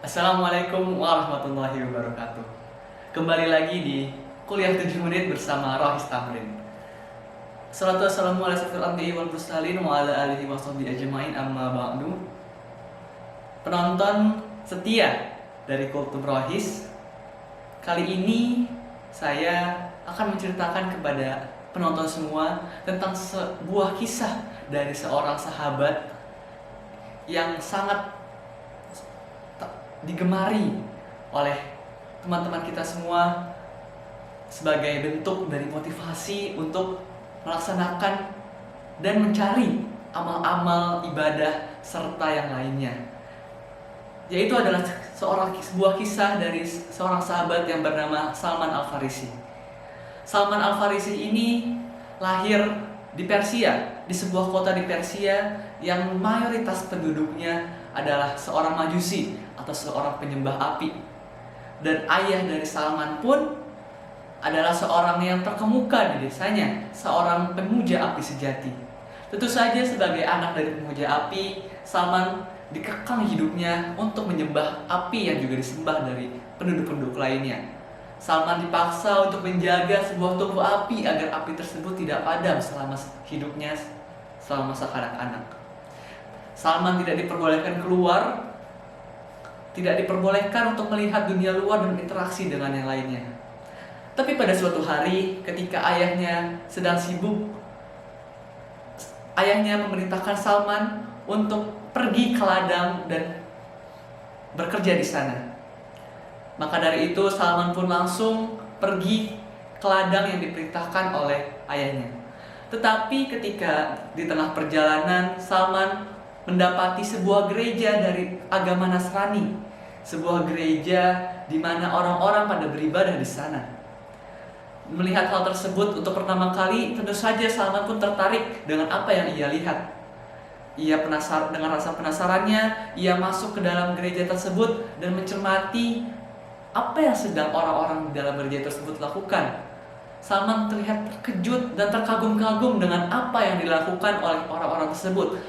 Assalamualaikum warahmatullahi wabarakatuh. Kembali lagi di Kuliah 7 Menit bersama Rohis Tamrin. Salatu wassalamu ala asyrofil anbiya'i wal mursalin wa ala alihi wa sahbihi ajmain, amma ba'du. Penonton setia dari Kultum Rohis, kali ini saya akan menceritakan kepada penonton semua tentang sebuah kisah dari seorang sahabat yang sangat digemari oleh teman-teman kita semua sebagai bentuk dari motivasi untuk melaksanakan dan mencari amal-amal ibadah serta yang lainnya. Yaitu adalah sebuah kisah dari seorang sahabat yang bernama Salman Al-Farisi. Salman Al-Farisi ini lahir di Persia, di sebuah kota di Persia yang mayoritas penduduknya adalah seorang majusi atau seorang penyembah api. Dan ayah dari Salman pun adalah seorang yang terkemuka di desanya, seorang pemuja api sejati. Tentu saja sebagai anak dari pemuja api, Salman dikekang hidupnya untuk menyembah api yang juga disembah dari penduduk-penduduk lainnya. Salman dipaksa untuk menjaga sebuah tungku api agar api tersebut tidak padam selama hidupnya, selama masa kanak-kanak. Salman tidak diperbolehkan keluar, tidak diperbolehkan untuk melihat dunia luar dan interaksi dengan yang lainnya. Tapi pada suatu hari ketika ayahnya sedang sibuk, ayahnya memerintahkan Salman untuk pergi ke ladang dan bekerja di sana. Maka dari itu Salman pun langsung pergi ke ladang yang diperintahkan oleh ayahnya. Tetapi ketika di tengah perjalanan, Salman mendapati sebuah gereja dari agama Nasrani, sebuah gereja di mana orang-orang pada beribadah di sana. Melihat hal tersebut untuk pertama kali, tentu saja Salman pun tertarik dengan apa yang ia lihat. Ia penasaran, dengan rasa penasarannya, ia masuk ke dalam gereja tersebut dan mencermati apa yang sedang orang-orang di dalam gereja tersebut lakukan. Salman terlihat terkejut dan terkagum-kagum dengan apa yang dilakukan oleh orang-orang tersebut,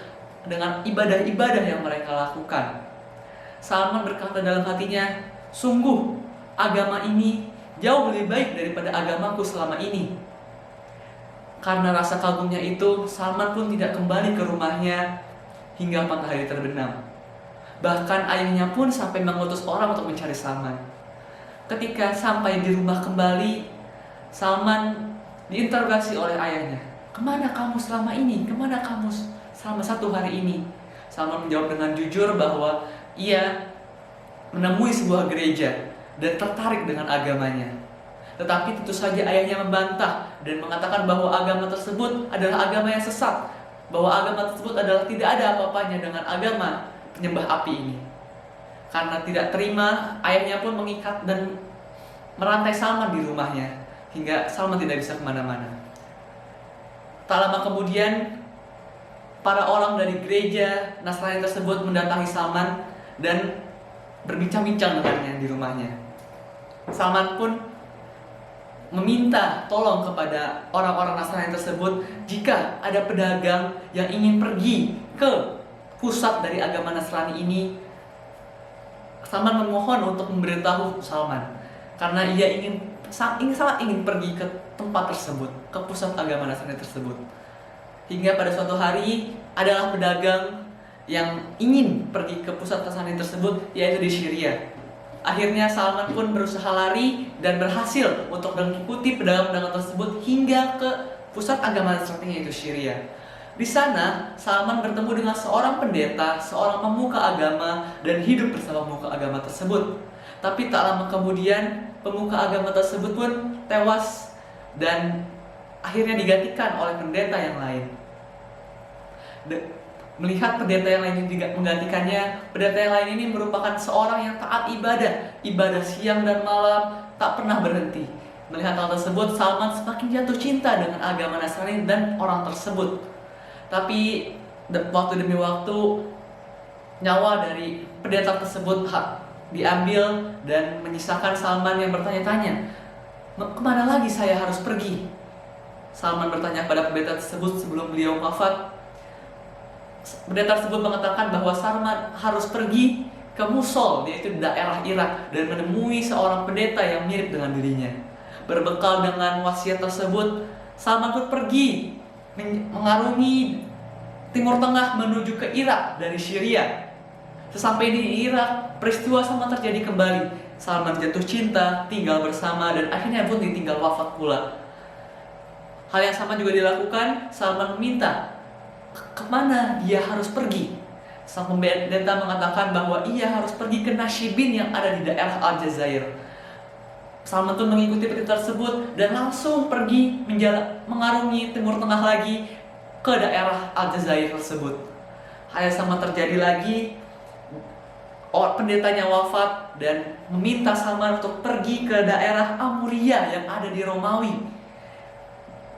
dengan ibadah-ibadah yang mereka lakukan. Salman berkata dalam hatinya, sungguh agama ini jauh lebih baik daripada agamaku selama ini. Karena rasa kagumnya itu, Salman pun tidak kembali ke rumahnya hingga matahari terbenam. Bahkan ayahnya pun sampai mengutus orang untuk mencari Salman. Ketika sampai di rumah kembali, Salman diinterogasi oleh ayahnya. Kemana kamu selama ini? Kemana kamu selama 1 hari ini? Salman menjawab dengan jujur bahwa ia menemui sebuah gereja dan tertarik dengan agamanya. Tetapi tentu saja ayahnya membantah dan mengatakan bahwa agama tersebut adalah agama yang sesat, bahwa agama tersebut adalah tidak ada apa-apanya dengan agama penyembah api ini. Karena tidak terima, ayahnya pun mengikat dan merantai Salman di rumahnya hingga Salman tidak bisa kemana-mana. Tak lama kemudian, para orang dari gereja Nasrani tersebut mendatangi Salman dan berbincang-bincang dengannya di rumahnya. Salman pun meminta tolong kepada orang-orang Nasrani tersebut jika ada pedagang yang ingin pergi ke pusat dari agama Nasrani ini. Salman memohon untuk memberitahu Salman karena ia sangat ingin pergi ke tempat tersebut, ke pusat agama Nasrani tersebut. Hingga pada suatu hari adalah pedagang yang ingin pergi ke pusat Nasrani tersebut, yaitu di Syria. Akhirnya Salman pun berusaha lari dan berhasil untuk mengikuti pedagang-pedagang tersebut hingga ke pusat agama Nasrani, yaitu Syria. Di sana Salman bertemu dengan seorang pendeta, seorang pemuka agama, dan hidup bersama pemuka agama tersebut. Tapi tak lama kemudian pemuka agama tersebut pun tewas dan akhirnya digantikan oleh pendeta yang lain. Melihat pendeta yang lain juga menggantikannya, pendeta yang lain ini merupakan seorang yang taat ibadah siang dan malam, tak pernah berhenti. Melihat hal tersebut, Salman semakin jatuh cinta dengan agama Nasrani dan orang tersebut. Tapi waktu demi waktu, nyawa dari pendeta tersebut diambil dan menyisakan Salman yang bertanya-tanya, kemana lagi saya harus pergi? Salman bertanya pada pendeta tersebut sebelum beliau wafat. Pendeta tersebut mengatakan bahwa Salman harus pergi ke Mosul, yaitu daerah Irak, dan menemui seorang pendeta yang mirip dengan dirinya. Berbekal dengan wasiat tersebut, Salman pun pergi mengarungi Timur Tengah menuju ke Irak dari Syria. Sesampai di Irak, peristiwa sama terjadi kembali. Salman jatuh cinta, tinggal bersama, dan akhirnya pun ditinggal wafat pula. Hal yang sama juga dilakukan. Salman meminta kemana dia harus pergi. Sang pendeta mengatakan bahwa ia harus pergi ke Nashibin yang ada di daerah Aljazair. Salman pun mengikuti perintah tersebut dan langsung pergi mengarungi Timur Tengah lagi ke daerah Aljazair tersebut. Hal yang sama terjadi lagi. Pendetanya wafat dan meminta Salman untuk pergi ke daerah Amuria yang ada di Romawi.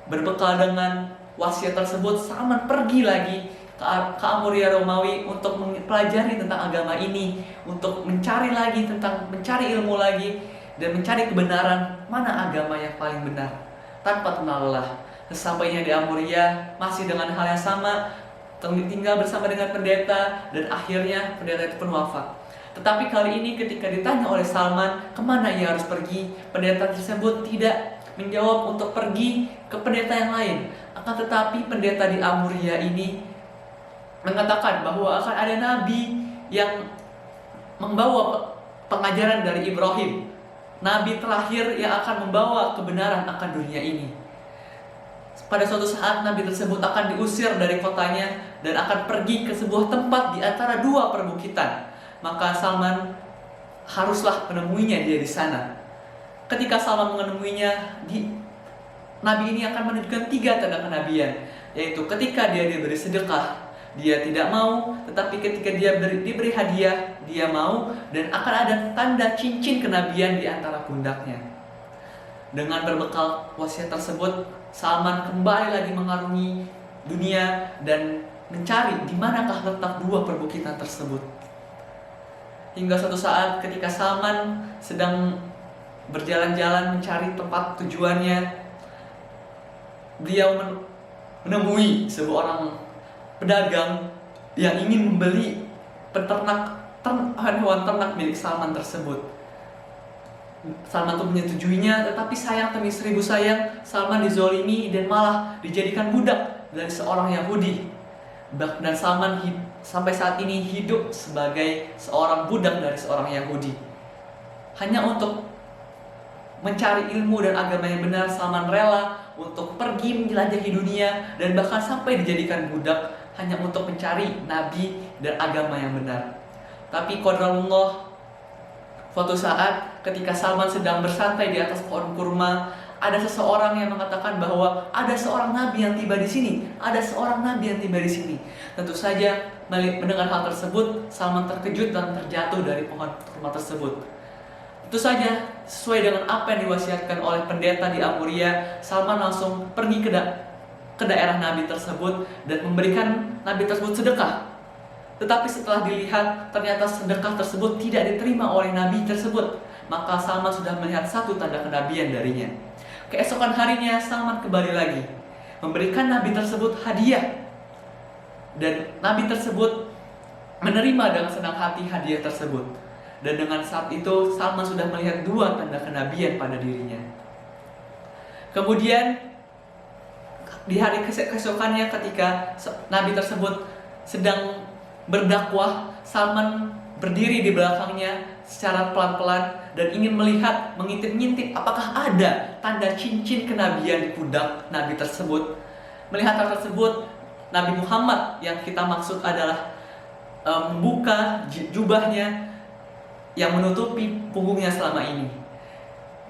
Berbekal dengan wasiat tersebut, Salman pergi lagi ke Amuria Romawi untuk mempelajari tentang agama ini, untuk mencari ilmu lagi, dan mencari kebenaran mana agama yang paling benar tanpa kenal lelah. Sesampainya di Amuria, masih dengan hal yang sama, tinggal bersama dengan pendeta, dan akhirnya pendeta itu pun wafat. Tetapi kali ini ketika ditanya oleh Salman kemana ia harus pergi, pendeta tersebut tidak menjawab untuk pergi ke pendeta yang lain. Akan tetapi pendeta di Amuria ini mengatakan bahwa akan ada nabi yang membawa pengajaran dari Ibrahim, nabi terakhir yang akan membawa kebenaran akan dunia ini. Pada suatu saat nabi tersebut akan diusir dari kotanya dan akan pergi ke sebuah tempat di antara dua perbukitan. Maka Salman haruslah menemuinya dia di sana. Ketika Salman menemuinya, nabi ini akan menunjukkan 3 tanda kenabian, yaitu ketika dia diberi sedekah, dia tidak mau, tetapi ketika dia diberi hadiah, dia mau, dan akan ada tanda cincin kenabian di antara pundaknya. Dengan berbekal wasiat tersebut, Salman kembali lagi mengarungi dunia dan mencari di manakah letak dua perbukitan tersebut. Hingga suatu saat ketika Salman sedang berjalan-jalan mencari tempat tujuannya, beliau menemui seorang pedagang yang ingin membeli hewan ternak milik Salman tersebut. Salman itu menyetujuinya, tetapi sayang demi 1000 sayang, Salman dizolimi dan malah dijadikan budak dari seorang Yahudi. Dan Salman sampai saat ini hidup sebagai seorang budak dari seorang Yahudi. Hanya untuk mencari ilmu dan agama yang benar, Salman rela untuk pergi menjelajahi dunia dan bahkan sampai dijadikan budak hanya untuk mencari nabi dan agama yang benar. Tapi qadarullah, suatu saat ketika Salman sedang bersantai di atas pohon kurma, ada seseorang yang mengatakan bahwa ada seorang nabi yang tiba di sini, ada seorang nabi yang tiba di sini. Tentu saja mendengar hal tersebut, Salman terkejut dan terjatuh dari pohon kurma tersebut. Tentu saja sesuai dengan apa yang diwasiatkan oleh pendeta di Amuria, Salman langsung pergi ke daerah nabi tersebut dan memberikan nabi tersebut sedekah. Tetapi setelah dilihat, ternyata sedekah tersebut tidak diterima oleh nabi tersebut. Maka Salman sudah melihat satu tanda kenabian darinya. Keesokan harinya Salman kembali lagi memberikan nabi tersebut hadiah, dan nabi tersebut menerima dengan senang hati hadiah tersebut. Dan dengan saat itu Salman sudah melihat 2 tanda kenabian pada dirinya. Kemudian di hari keesokannya ketika nabi tersebut sedang berdakwah, Salman berdiri di belakangnya secara pelan-pelan dan ingin melihat, mengintip-ngintip apakah ada tanda cincin kenabian di pundak nabi tersebut. Melihat hal tersebut, Nabi Muhammad yang kita maksud adalah membuka jubahnya yang menutupi punggungnya selama ini.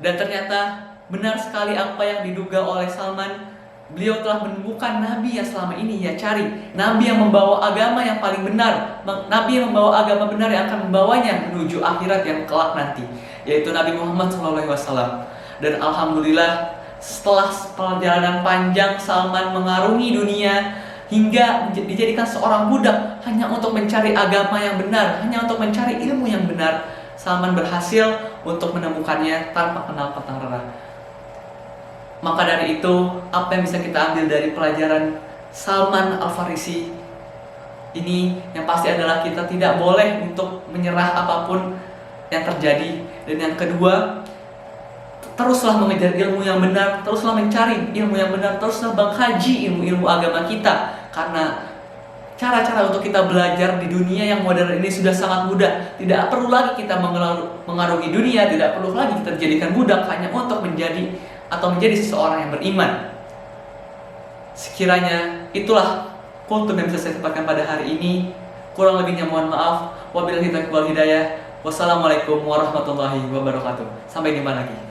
Dan ternyata benar sekali apa yang diduga oleh Salman. Beliau telah menemukan nabi yang selama ini ia cari, nabi yang membawa agama yang paling benar, nabi yang membawa agama benar yang akan membawanya menuju akhirat yang kelak nanti, yaitu Nabi Muhammad SAW. Dan alhamdulillah, setelah perjalanan panjang Salman mengarungi dunia hingga dijadikan seorang budak hanya untuk mencari agama yang benar, hanya untuk mencari ilmu yang benar, Salman berhasil untuk menemukannya tanpa kenal petang rerah. Maka dari itu, apa yang bisa kita ambil dari pelajaran Salman Al-Farisi? ini yang pasti adalah kita tidak boleh untuk menyerah apapun yang terjadi. Dan yang kedua, teruslah mengejar ilmu yang benar, teruslah mencari ilmu yang benar, teruslah mengkaji ilmu-ilmu agama kita. Karena cara-cara untuk kita belajar di dunia yang modern ini sudah sangat mudah. Tidak perlu lagi kita mengarungi dunia, tidak perlu lagi kita dijadikan budak hanya untuk menjadi seseorang yang beriman. Sekiranya itulah kultum yang bisa saya sampaikan pada hari ini. Kurang lebihnya mohon maaf. Wabillahi taufiq wal hidayah. Wassalamualaikum warahmatullahi wabarakatuh. Sampai jumpa lagi.